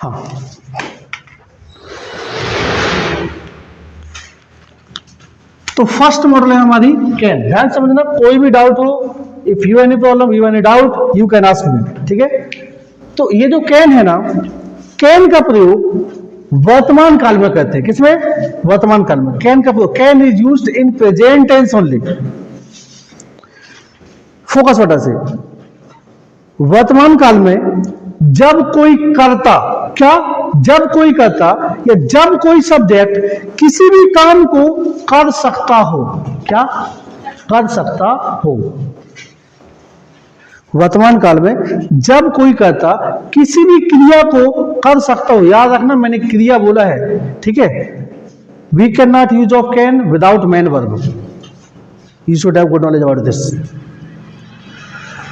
हाँ, तो first model है हमारी कैन। ध्यान समझना, कोई भी डाउट हो, if you any problem, you any doubt, you can ask me, ठीक है। तो ये जो कैन है ना, कैन का प्रयोग वर्तमान काल में करते हैं। किसमें? वर्तमान काल में। कैन का प्रयोग, can is used in present tense only. Focus बटा से, वर्तमान काल में जब कोई कर्ता, क्या? जब कोई कर्ता या जब कोई सब्जेक्ट किसी भी काम को कर सकता हो, क्या कर सकता हो। वर्तमान काल में जब कोई कर्ता किसी भी क्रिया को कर सकता हो। याद रखना, मैंने क्रिया बोला है, ठीक है। We can not use of can without main verb. You should have good knowledge about this.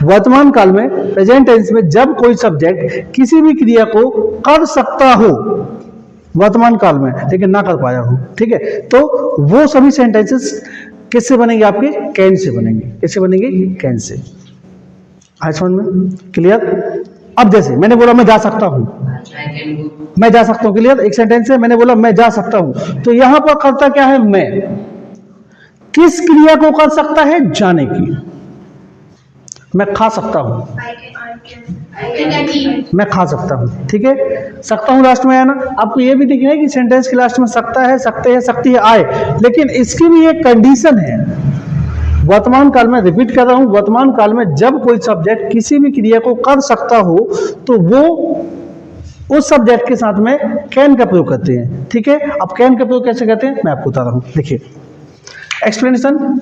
वर्तमान काल में, प्रेजेंट टेंस में, जब कोई सब्जेक्ट किसी भी क्रिया को कर सकता हो वर्तमान काल में, लेकिन ना कर पाया हो, ठीक है, तो वो सभी सेंटेंसेस किससे बनेंगे? आपके कैन से बनेंगे। किससे बनेंगे? Can say. आज समझ में? क्लियर? अब जैसे मैंने बोला मैं जा सकता हूं, मैं जा सकता हूं, क्लियर? एक सेंटेंस है, मैंने बोला मैं जा सकता हूं, तो यहां पर करता क्या है? मैं। किस क्रिया को कर सकता है? जाने की। मैं खा सकता हूं, मैं खा सकता हूं, ठीक है। सकता हूं लास्ट में है ना। आपको ये भी दिखना है कि सेंटेंस के लास्ट में सकता है, सकते हैं, सकती है आए, लेकिन इसकी भी एक कंडीशन है। वर्तमान काल में, रिपीट कर रहा हूं, वर्तमान काल में जब कोई सब्जेक्ट किसी भी क्रिया को कर सकता हो तो वो उस सब्जेक्ट के साथ में कैन का प्रयोग करते हैं, ठीक है। अब कैन का प्रयोग कैसे करते हैं मैं आपको बता रहा हूं। देखिए एक्सप्लेनेशन।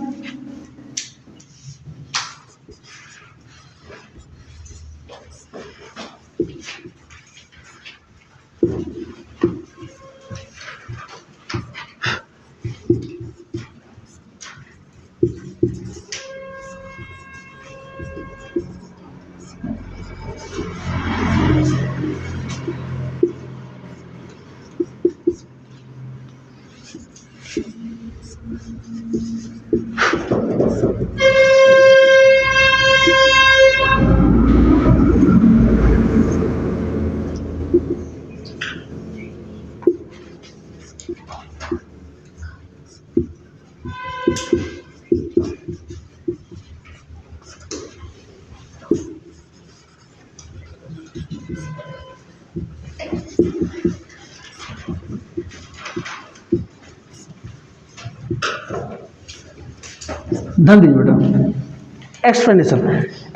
ध्यान दीजिए बेटा। एक्सप्लेनेशन,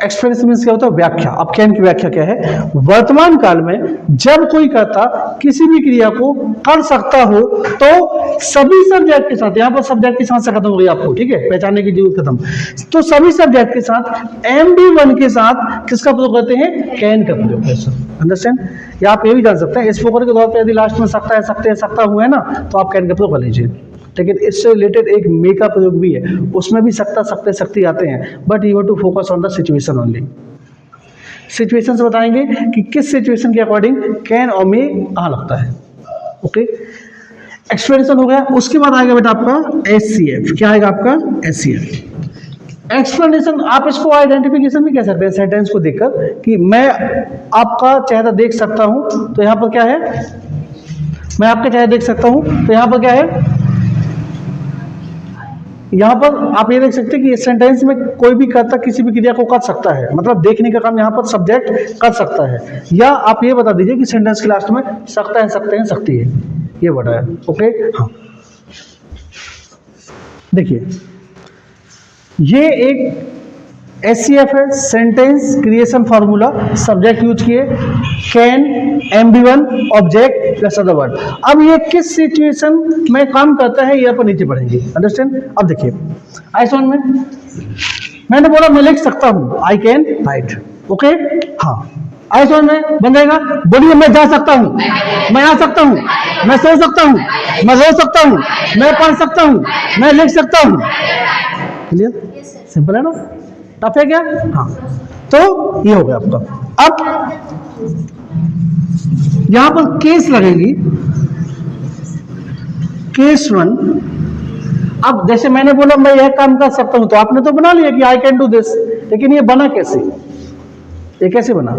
एक्सप्लेनेशन मीन्स क्या होता है? व्याख्या। अब कैन की व्याख्या क्या है? वर्तमान काल में जब कोई कर्ता किसी भी क्रिया को कर सकता हो तो सभी सब्जेक्ट के साथ, यहां पर सब्जेक्ट के साथ से खत्म हो गई आपको, ठीक है, पहचानने की जरूरत खत्म। तो सभी सब्जेक्ट के साथ MB1 के साथ किसका प्रयोग करते हैं? कैन का प्रयोग करते हैं। अंडरस्टैंड? या आप ये भी जान सकते हैं स्पोकन के तौर पर यदि लास्ट में सकता है, सकते हैं, सकता हुआ है ना, तो आप कैन का प्रयोग कर लीजिए। लेकिन इससे रिलेटेड एक मे का प्रयोग भी है, उसमें भी सकता, सकते, सकती आते हैं, but you have to focus on the situation only. Situation से बताएंगे कि किस सिचुएशन के अकॉर्डिंग कैन और मे कहाँ लगता है। ओके, एक्सप्लेनेशन हो गया। उसके बाद आएगा बेटा आपका SCF। क्या आएगा आपका? SCF। एक्सप्लेनेशन, आप इसको आइडेंटिफिकेशन भी कह सकते हैं सेंटेंस को देखकर कि मैं आपका चेहरा देख सकता हूं, तो यहां पर क्या है? मैं आपका चेहरा देख सकता हूं, तो यहां पर क्या है? यहां पर आप ये देख सकते हैं कि इस सेंटेंस में कोई भी कर्ता किसी भी क्रिया को कर सकता है, मतलब देखने का काम यहां पर सब्जेक्ट कर सकता है। या आप ये बता दीजिए कि सेंटेंस के लास्ट में सकता है, सकते हैं, सकती है, ये बता है। ओके, हाँ, देखिए ये एक SCF है, sentence creation formula. Subject use किए can, MB1, object plus other word. अब ये किस सिचुएशन में काम करता है ये अपन नीचे पढ़ेंगे। अंडरस्टैंड? अब देखिए आई समझ में, मैंने बोला मैं लिख सकता हूं, आई कैन राइट। ओके, हाँ, आई समझ में बन जाएगा। बोलिए मैं जा सकता हूं, मैं आ सकता हूं, मैं सो सकता हूं, मैं रो सकता हूं, मैं पढ़ सकता हूं, मैं लिख सकता हूं। क्लियर? सिंपल है ना? टफ है क्या? हाँ, तो ये हो गया आपका। अब यहां पर केस लगेगी, केस 1। अब जैसे मैंने बोला मैं यह काम कर सकता हूं, तो आपने तो बना लिया कि आई कैन डू दिस, लेकिन ये बना कैसे? ये कैसे बना?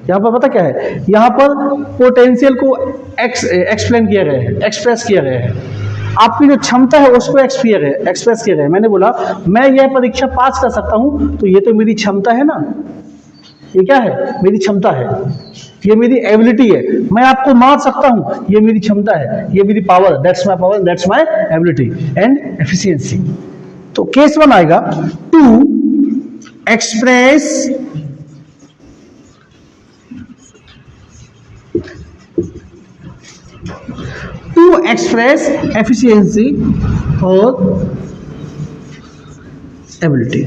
यहाँ पर पता क्या है, यहाँ पर पोटेंशियल को एक्सप्लेन किया गया है, एक्सप्रेस किया गया है। आपकी जो क्षमता है उसको एक्सप्रेस किया गया है। मैंने बोला मैं यह परीक्षा पास कर सकता हूँ, तो ये तो मेरी क्षमता है ना, ये क्या है? मेरी क्षमता है, ये मेरी एबिलिटी है। मैं आपको मार सकता हूँ, ये मेरी क्षमता है, ये मेरी power, that's my power, that's my ability and efficiency. तो केस 1 आएगा टू एक्सप्रेस एफिशिएंसी और एबिलिटी।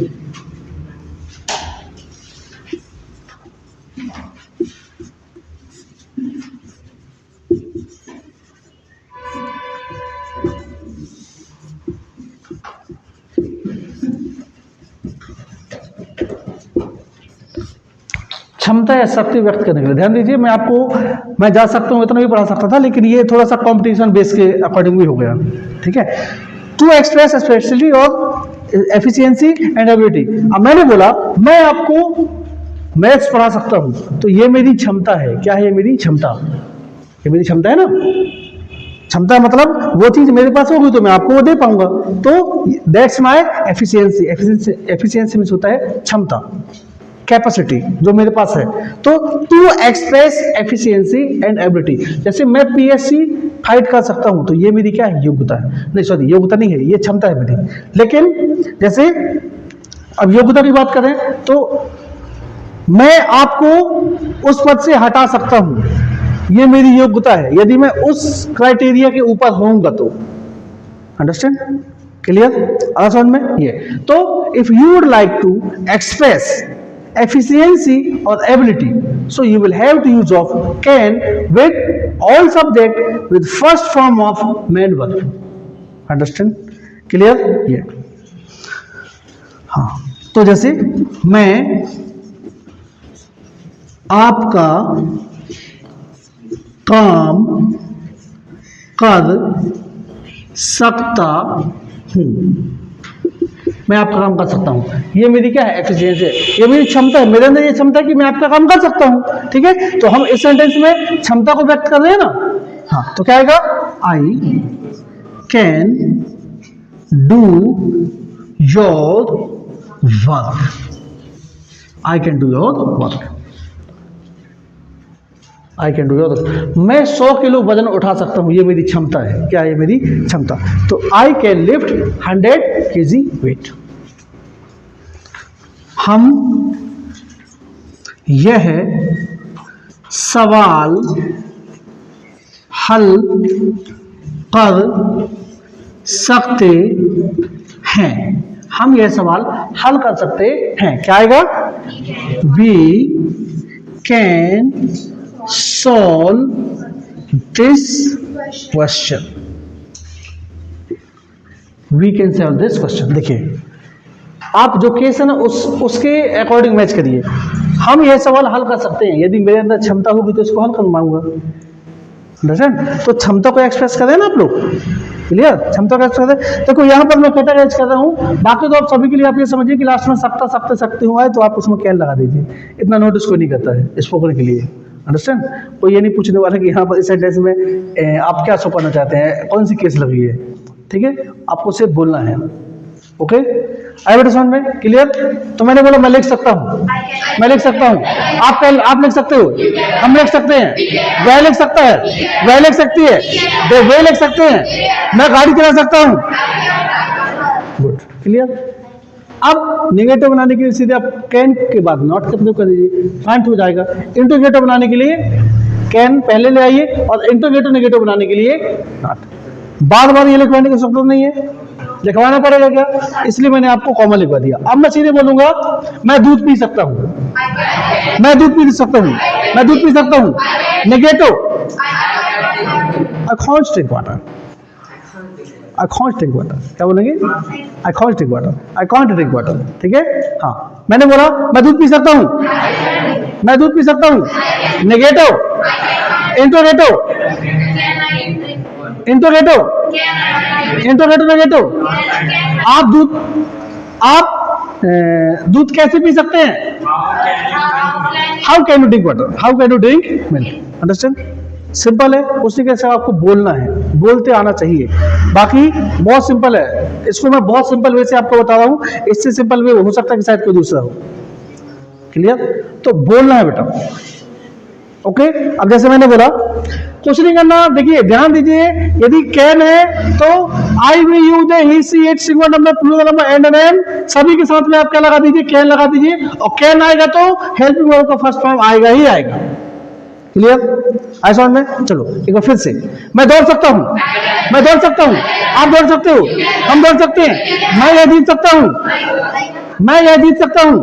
क्षमता या शक्ति व्यक्त करने के लिए ध्यान दीजिए, मैं जा सकता हूँ इतना भी पढ़ा सकता था, लेकिन ये थोड़ा सा कंपटीशन बेस के अकॉर्डिंग भी हो गया, ठीक है। टू एक्सप्रेस स्पेशलिटी और एफिशिएंसी एंड एबिलिटी। अब मैंने बोला मैं आपको मैथ्स पढ़ा सकता हूँ, तो ये मेरी क्षमता है। क्या है? ये मेरी क्षमता, ये मेरी क्षमता है ना। क्षमता मतलब वो चीज मेरे पास होगी तो मैं आपको वो दे पाऊंगा, तो that's my efficiency. Efficiency means होता है क्षमता, कैपेसिटी जो मेरे पास है। तो to express efficiency and ability, जैसे मैं पीएससी फाइट कर सकता हूं, तो ये मेरी क्या है? योग्यता है। नहीं सॉरी, योग्यता नहीं है, ये क्षमता है मेरी। लेकिन जैसे अब योग्यता की बात करें तो मैं आपको उस पद से हटा सकता हूं, ये मेरी योग्यता है, यदि मैं उस क्राइटेरिया के ऊपर होऊंगा तो। अंडरस्टैंड? क्लियर? आ समझ में? ये तो if you would like to express efficiency or ability, so you will have to use of can with all subject with first form of main verb. Understand? Clear? ये हाँ, तो जैसे मैं आपका काम कर सकता हूँ, मैं आपका काम कर सकता हूं, ये मेरी क्या है? एफिशिएंसी है, ये मेरी क्षमता है। मेरे अंदर ये क्षमता है कि मैं आपका काम कर सकता हूं, ठीक है। तो हम इस सेंटेंस में क्षमता को व्यक्त कर रहे हैं ना। हाँ, तो क्या आएगा? I can do your work, I can do your work, I can do your work. मैं 100 किलो वजन उठा सकता हूं, ये मेरी क्षमता है। क्या है? मेरी क्षमता। तो I can lift 100 kg weight. हम यह सवाल हल कर सकते हैं, हम यह सवाल हल कर सकते हैं। क्या आएगा? We can solve this question, we can solve this question. देखिए आप जो केस है ना उसके अकॉर्डिंग मैच करिए। हम यह सवाल हल कर सकते हैं, यदि मेरे अंदर क्षमता होगी तो इसको हल कर पाऊंगा। तो क्षमता को एक्सप्रेस करें ना आप लोग। क्लियर? क्षमता को एक्सप्रेस करें। देखो यहाँ पर मैं कैटेगराइज कर रहा हूँ, बाकी तो आप सभी के लिए आप ये समझिए कि लास्ट में सकता सकते सकते हुआ है तो आप उसमें कैन लगा दीजिए, इतना नोटिस कोई नहीं करता है स्पोकन के लिए। अंडरस्टैंड? कोई ये नहीं पूछने वाला कि यहाँ पर इस सेंटेंस में आप क्या शो करना चाहते हैं, कौन सी केस लगी है, ठीक है। आपको सिर्फ बोलना है। ओके, आई बेटा समझ में? क्लियर? तो मैंने बोला मैं लिख सकता हूँ, मैं लिख सकता हूँ, आप लिख सकते हो, हम लिख सकते हैं, वह लिख सकता है, वह लिख सकती है, वे लिख सकते हैं, मैं गाड़ी चला सकता हूँ। Good, clear? अब निगेटिव बनाने के लिए सीधे आप कैन के बाद नॉट का प्रयोग कर दीजिए, कांट हो जाएगा। इंट्रोगेटिव बनाने के लिए कैन पहले ले आइए और इंट्रोगेटिव नेगेटिव बनाने के लिए नॉट। बार बार ये लिखवाने की जरूरत नहीं है, लिखवाना पड़ेगा क्या? इसलिए मैंने आपको कॉमन लिखवा दिया। अब मैं सीधे बोलूंगा मैं दूध पी सकता हूँ, मैं दूध पी सकता हूँ, मैं दूध पी सकता हूँ। Negative I can't drink water, I can't drink water. क्या बोलेंगे? I can't drink water, I can't drink water. ठीक है? हाँ, मैंने बोला मैं दूध पी सकता हूँ, मैं दूध पी सकता हूँ। Negative interrogative, interrogative interrogative negative. आप दूध, आप दूध कैसे पी सकते हैं? How can you drink water, how can you drink milk. Understand? Simple है, उसी के साथ आपको बोलना है, बोलते आना चाहिए। बाकी बहुत सिंपल है, इसको मैं बहुत सिंपल वे से आपको बता रहा हूं, इससे सिंपल वे हो सकता है कि शायद कोई दूसरा हो। क्लियर? तो बोलना है बेटा। ओके, अब जैसे मैंने बोला कुछ नहीं करना, देखिए ध्यान दीजिए, यदि कैन है तो I we you they he she it singular number plural number and name सभी के साथ में आप क्या लगा दीजिए, कैन लगा दीजिए। और कैन आएगा तो हेल्पिंग वर्ब का फर्स्ट फॉर्म आएगा ही आएगा। क्लियर? आए समझ में? चलो एक बार फिर से, मैं दौड़ सकता हूं, मैं दौड़ सकता हूं, आप दौड़ सकते हो, हम दौड़ सकते हैं, मैं यह जीत सकता हूं, मैं यह जीत सकता हूं,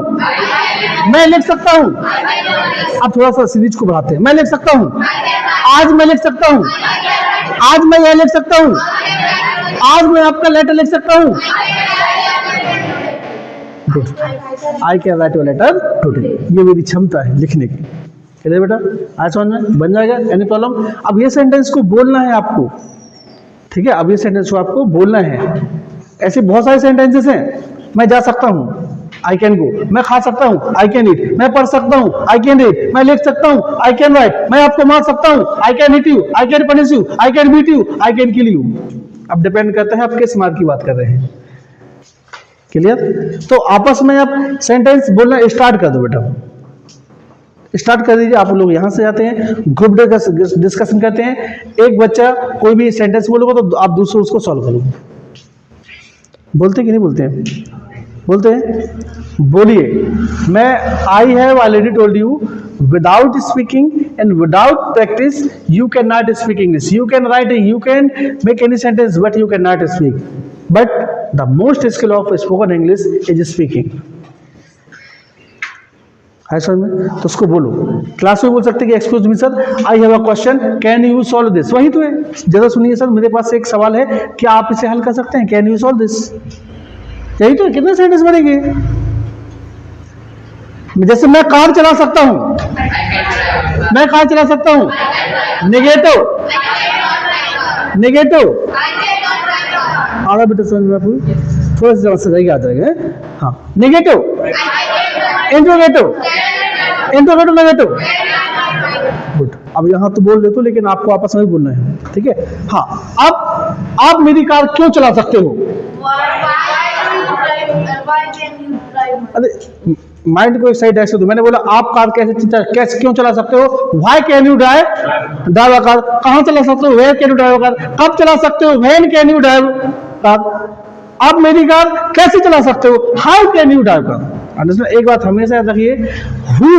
मैं लिख सकता हूं। आप थोड़ा सा सीरीज को बढ़ाते हैं, मैं लिख सकता हूं, आज मैं लिख सकता हूं, आज मैं यह लिख सकता हूं, आज मैं आपका लेटर लिख सकता हूं। I can write your letter today, ये मेरी क्षमता है लिखने की। चलिए बेटा, आज समझ में बन जाएगा, एनी प्रॉब्लम? अब ये सेंटेंस को बोलना है आपको, ठीक है? अब ये सेंटेंस को आपको बोलना है। ऐसे बहुत सारे सेंटेंसेस हैं। मैं जा सकता हूं, आई कैन गो, मैं खा सकता हूं, आई कैन ईट, मैं पढ़ सकता हूं, आई कैन रीड, मैं लिख सकता हूं, आई कैन राइट, मैं आपको मार सकता हूं, I can hit you, I can punish you, I can beat you, I can kill you. अब डिपेंड करता है आप किस मार की बात कर रहे हैं। क्लियर? तो आपस में आप सेंटेंस बोलना स्टार्ट कर दो बेटा, स्टार्ट कर दीजिए। आप लोग यहां से आते हैं, ग्रुप डिस्कशन करते हैं, एक बच्चा कोई भी सेंटेंस बोलोगे तो आप दूसरे उसको सॉल्व करोगे। बोलते कि नहीं बोलते हैं? बोलते हैं, बोलिए। मैं I have already told you without speaking and without practice you can not speak English. You can write, you can make any sentence but you can not speak. But the most skill of spoken English is speaking. है समझ में? तो उसको बोलो। Class में बोल सकते कि excuse me sir, I have a question, can you solve this. वही तो है। जरा सुनिए सर, मेरे पास एक सवाल है, क्या आप इसे हल कर सकते हैं? Can you solve this. यही तो है। कितने सेंटेंस बनेंगे? जैसे मैं कार चला सकता हूं, मैं कार चला सकता हूं। नेगेटिव, नेगेटिव आधा बेटा समझ में आपको थोड़ा सा सही आ जाएगा। हाँ, negative, interrogative, interrogative, negative. Good. अब यहां तो बोल देते हो, लेकिन आपको आपस में बोलना है, ठीक है? हाँ, अब आप मेरी कार क्यों चला सकते हो? अरे माइंड को एक साइड ऐसे दो। मैंने बोला आप कार कैसे क्यों चला सकते हो? Why can you drive a car. कहां चला सकते हो? Where can you drive a car. कब चला सकते हो? When can you drive car. आप मेरी कार कैसे चला सकते हो? How can you drive car. Understand? एक बात हमेशा याद रखिए, हु,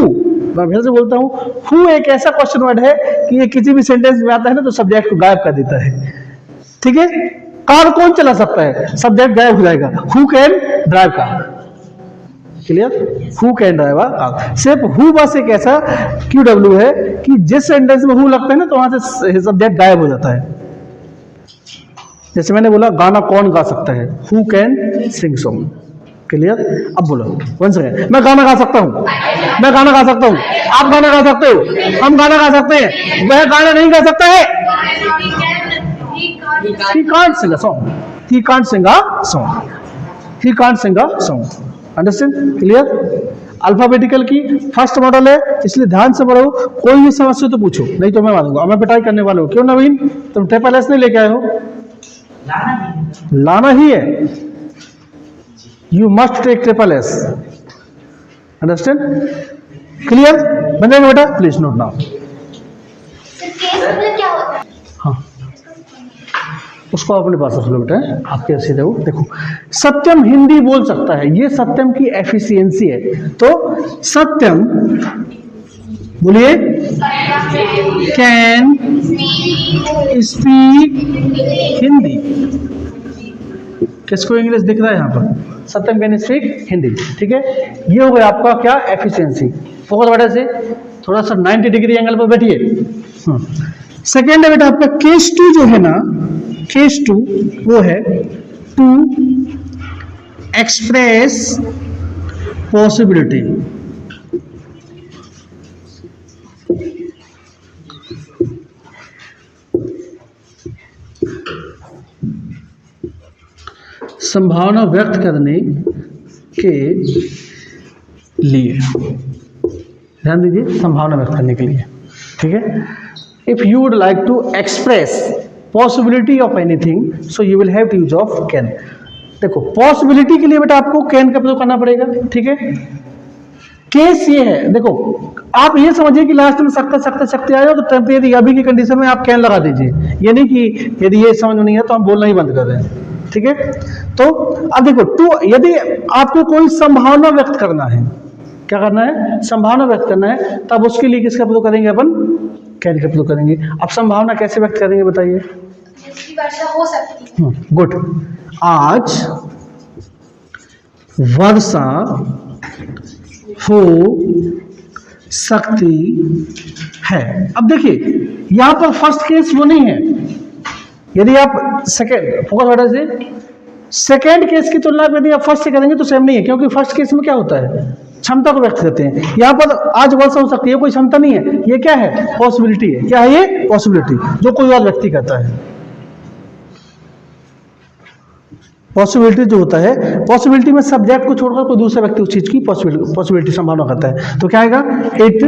मैं फिर से बोलता हूं, हु एक ऐसा क्वेश्चन वर्ड है कि ये किसी भी सेंटेंस में आता है ना तो सब्जेक्ट को गायब कर देता है, ठीक है? कार कौन चला सकता है? सब्जेक्ट गायब हो जाएगा। Who can drive car. Clear? Who can drive car. सिर्फ हु बस एक ऐसा QW है कि जिस सेंटेंस में हु लगता है ना तो वहां से सब्जेक्ट गायब हो जाता है। जैसे मैंने बोला गाना कौन गा सकता है? Who can sing song. Clear? अब बोलो वन सेकंड, मैं गाना गा सकता हूं, मैं गाना गा सकता हूं, आप गाना गा सकते हो, हम गाना गा सकते हैं, वह गाना नहीं गा सकता है। He can't sing a song. He can't sing a song. He can't sing a song. Understand? Clear? Alphabetical की फर्स्ट मॉडल है, इसलिए ध्यान से पढ़ो। कोई भी समस्या तो पूछो, नहीं तो मैं मानूंगा। मैं पिटाई करने वाला हूं। क्यों नवीन, तुम ट्रिपल एस नहीं लेके आए हो? लाना ही है। You must take triple S. Understand? Clear? बनेगा बेटा? Please note now. हाँ, उसको अपने पास रख लो बेटा, आपके सीधे वो देखो। सत्यम हिंदी बोल सकता है, ये सत्यम की एफिशिएंसी है। तो सत्यम बोलिए, कैन स्पीक हिंदी। किसको इंग्लिश दिख रहा है यहाँ पर? सत्यम कैन स्पीक हिंदी, ठीक है? ये हो गया आपका क्या? एफिशिएंसी। फोकस बेटा से थोड़ा सा 90 डिग्री एंगल पर बैठिए। सेकेंड है बेटा आपका केस 2 जो है ना, केस 2 वो है टू एक्सप्रेस पॉसिबिलिटी। संभावना व्यक्त करने के लिए, ध्यान दीजिए, संभावना व्यक्त करने के लिए, ठीक है। If you would like to express possibility of anything so you will have to use of can. देखो पॉसिबिलिटी के लिए बेटा आपको कैन का प्रयोग करना पड़ेगा, ठीक है। केस ये है, देखो आप ये समझिए कि लास्ट में सकते आए हो तो टेम्परेरी अभी की कंडीशन में आप कैन लगा दीजिए, ये नहीं कि यदि ये समझ में नहीं है तो हम बोलना ही बंद कर रहे हैं, ठीक है। तो अब देखो टू, यदि आपको कोई संभावना व्यक्त करना है, क्या करना है, संभावना व्यक्त करना है, तब उसके लिए किसका प्रयोग करेंगे, अपन कैन का प्रयोग करेंगे। अब संभावना कैसे व्यक्त करेंगे बताइए। जिसकी वर्षा हो सकती है। गुड, आज वर्षा हो सकती है। अब देखिए यहां पर फर्स्ट केस वो नहीं है, यदि आप सेकेंड फोकस बटा से सेकेंड केस की तुलना में यदि आप फर्स्ट से करेंगे तो सेम नहीं है, क्योंकि फर्स्ट केस में क्या होता है, क्षमता को व्यक्त करते हैं। यहां पर आज वर्षा हो सकती है, कोई क्षमता नहीं है, ये क्या है, पॉसिबिलिटी है। क्या है ये, पॉसिबिलिटी, जो कोई और व्यक्ति करता है। पॉसिबिलिटी जो होता है, पॉसिबिलिटी में सब्जेक्ट को छोड़कर कोई दूसरा व्यक्ति उस चीज की पॉसिबिलिटी संभावना करता है। तो क्या आएगा, it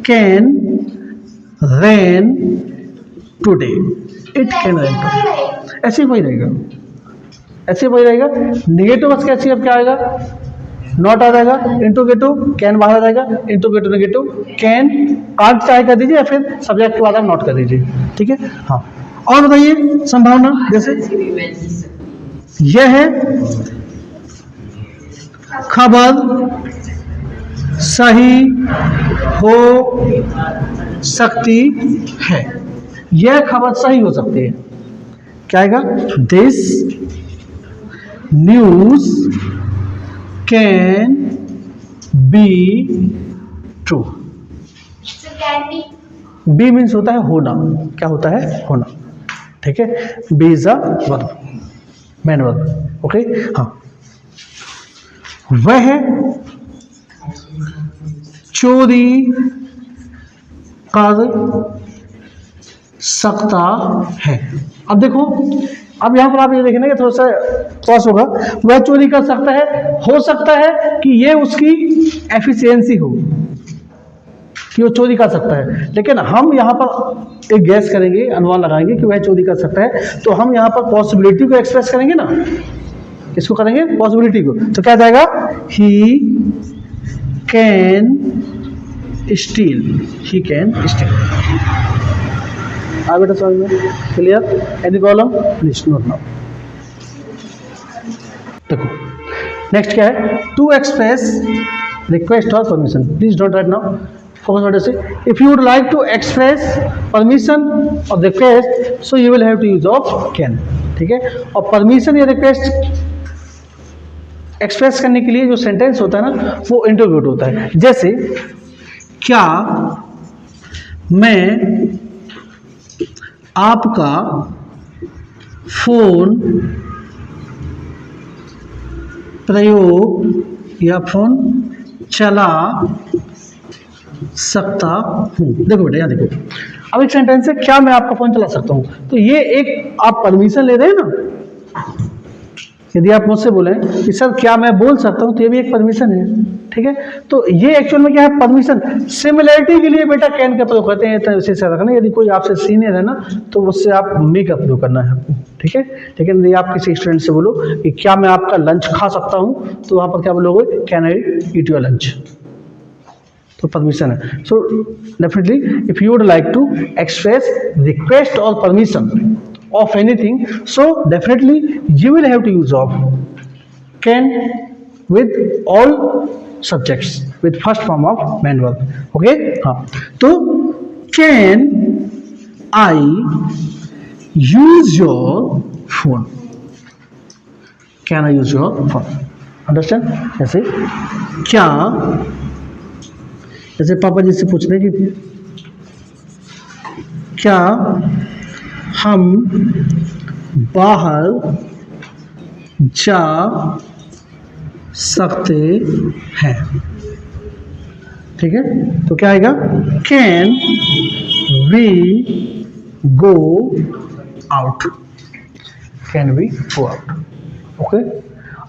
can rain today, it can rain today, ऐसे ही वही रहेगा, ऐसे वही रहेगा। नेगेटिव बस कैसे, अब क्या आएगा, नॉट आ जाएगा, इंटू गेटू कैन बाहर आ जाएगा, into Gettu negative can can't चाहे कर दीजिए या फिर सब्जेक्ट के बाद आप नॉट कर दीजिए, ठीक है। हाँ और बताइए संभावना, जैसे यह है खबर सही हो सकती है, यह खबर सही हो सकती है। क्या आएगा, this news can be true. Be means होता है होना, क्या होता है, होना, ठीक है। Be is a verb, main verb, okay. हाँ, वह चोरी कर सकता है। अब देखो, अब यहां पर आप ये देखेंगे कि थोड़ा सा क्रॉस होगा, वह चोरी कर सकता है कि ये उसकी एफिशिएंसी हो कि वो चोरी कर सकता है, लेकिन हम यहाँ पर एक गैस करेंगे, अनुमान लगाएंगे कि वह चोरी कर सकता है, तो हम यहाँ पर पॉसिबिलिटी को एक्सप्रेस करेंगे ना, किसको करेंगे, पॉसिबिलिटी को। तो क्या जाएगा, he can steal, he can steal. आ बेटा समझ में, clear, any problem, please note now. देखो नेक्स्ट क्या है, टू एक्सप्रेस रिक्वेस्ट और permission, please don't write now, focus order से। If you would like to express permission और request so you will have to use of can, ठीक है। और permission या रिक्वेस्ट एक्सप्रेस करने के लिए जो सेंटेंस होता है ना, वो इंटरव्यूट होता है। जैसे, क्या मैं आपका फोन प्रयोग या फोन चला सकता हूँ। देखो बेटा यहाँ देखो, अब एक सेंटेंस है, क्या मैं आपका फोन चला सकता हूँ, तो ये एक आप परमिशन ले रहे हैं ना। यदि आप मुझसे बोले कि सर क्या मैं बोल सकता हूँ, तो ये भी एक परमिशन है, ठीक है। तो ये एक्चुअल में क्या है, परमिशन। सिमिलरिटी के लिए बेटा कैन का प्रयोग करते हैं, तो इसे याद रखना। यदि कोई आपसे सीनियर है ना, तो उससे आप मे का प्रयोग करना है आपको, ठीक है। लेकिन यदि आप किसी स्टूडेंट से बोलो कि क्या मैं आपका लंच खा सकता हूँ, तो वहाँ पर क्या बोलोगे, can I eat your lunch, तो परमिशन है। So definitely if you would like to express request और permission of anything, so definitely you will have to use of can with all subjects with first form of main verb, okay। हाँ, तो can I use your phone, can I use your phone, understand। जैसे क्या, जैसे पापा जी से पूछ रहे हैं कि क्या हम बाहर जा सकते हैं, ठीक है। तो क्या आएगा, can we go out, can we go out, okay.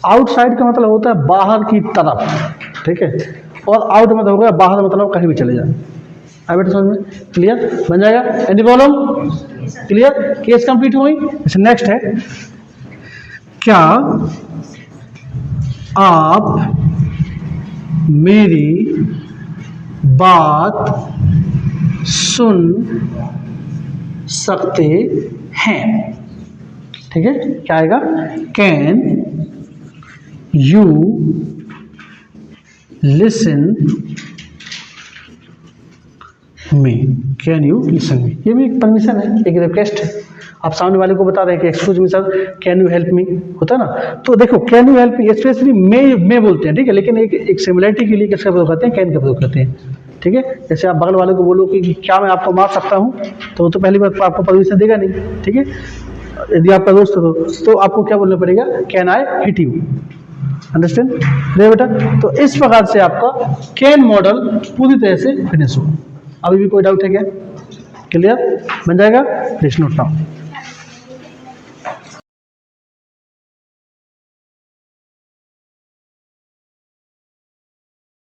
Outside का मतलब होता है बाहर की तरफ, ठीक है, और आउट मतलब हो गया बाहर, मतलब कहीं भी चले जाए। आई बेटा समझ में? क्लियर बन जाएगा? Any problem? Clear? Case complete हुई। अच्छा नेक्स्ट है, क्या आप मेरी बात सुन सकते हैं? ठीक है, क्या आएगा? Can you listen me, can you listen me. ये भी एक परमिशन है, एक रिक्वेस्ट है। आप सामने वाले को बता रहे हैं कि excuse me sir, can you help me, होता है ना। तो देखो can you help me specially may बोलते हैं, ठीक है, लेकिन एक सिमिलरिटी के लिए किसका प्रयोग करते हैं? कैन का प्रयोग करते हैं, ठीक है। जैसे आप बगल वाले को बोलो कि क्या मैं आपको मार सकता हूँ, तो वो तो पहली बात आपको परमिशन देगा नहीं, ठीक है। यदि आपका दोस्त हो तो आपको क्या बोलना पड़ेगा? Can I hit you, understand? नहीं बेटा, तो इस प्रकार से आपका कैन मॉडल पूरी तरह से फिनिश हो। अभी भी कोई डाउट है क्या? क्लियर बन जाएगा? Please note now.